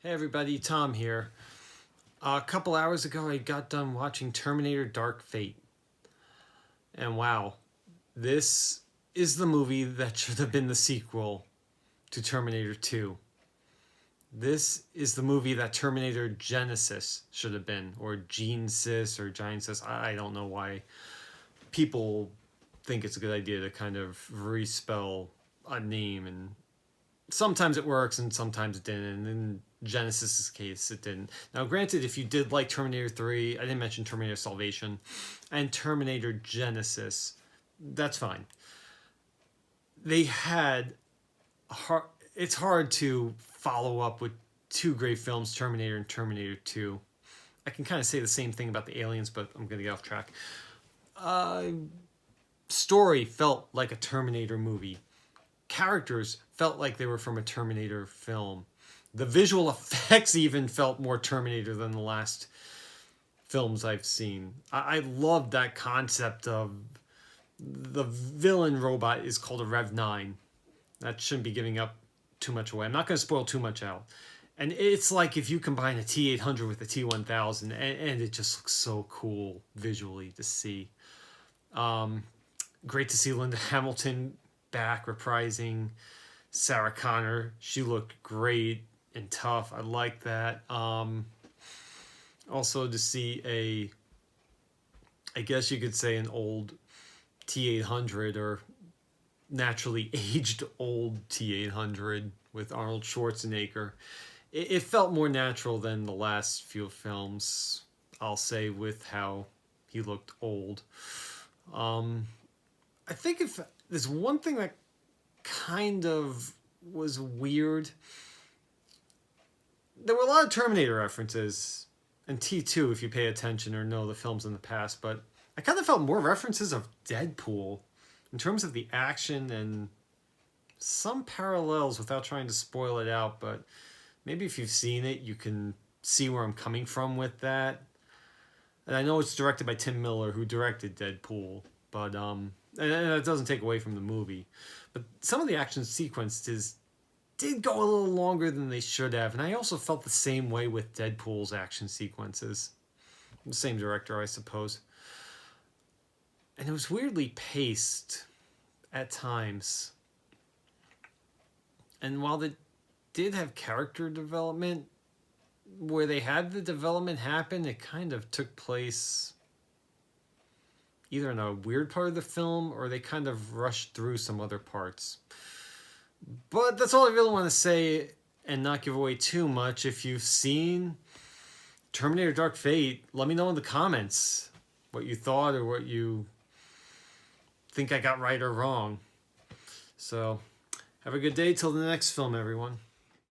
Hey everybody, Tom here. A couple hours ago I got done watching Terminator Dark Fate. And wow, this is the movie that should have been the sequel to Terminator 2. This is the movie that Terminator Genesis should have been, or Genesis, or Giantsis. I don't know why people think it's a good idea to kind of respell a name, and sometimes it works and sometimes it didn't. And in Genesis's case, it didn't. Now, granted, if you did like Terminator 3, I didn't mention Terminator Salvation, and Terminator Genesis, that's fine. They had it's hard to follow up with two great films, Terminator and Terminator 2. I can kind of say the same thing about the aliens, but I'm going to get off track. Story felt like a Terminator movie. Characters felt like they were from a Terminator film. The visual effects even felt more Terminator than the last films I've seen. I loved that concept of the villain robot is called a Rev 9. That shouldn't be giving up too much away. I'm not going to spoil too much out. And it's like if you combine a T800 with a T1000, and it just looks so cool visually to see. Great to see Linda Hamilton back reprising Sarah Connor. She looked great and tough. I like that. Also to see I guess you could say an old T800, or naturally aged old T800 with Arnold Schwarzenegger. It felt more natural than the last few films, I'll say, with how he looked old. I think if there's one thing that kind of was weird, there were a lot of Terminator references, and T2 if you pay attention or know the films in the past, but I kind of felt more references of Deadpool in terms of the action and some parallels without trying to spoil it out, but maybe if you've seen it, you can see where I'm coming from with that. And I know it's directed by Tim Miller, who directed Deadpool, but and that doesn't take away from the movie. But some of the action sequences did go a little longer than they should have, and I also felt the same way with Deadpool's action sequences. The same director, I suppose. And it was weirdly paced at times. And while they did have character development, where they had the development happen, it kind of took place either in a weird part of the film or they kind of rushed through some other parts. But that's all I really want to say and not give away too much. If you've seen Terminator Dark Fate, let me know in the comments what you thought or what you think I got right or wrong. So, have a good day till the next film, everyone.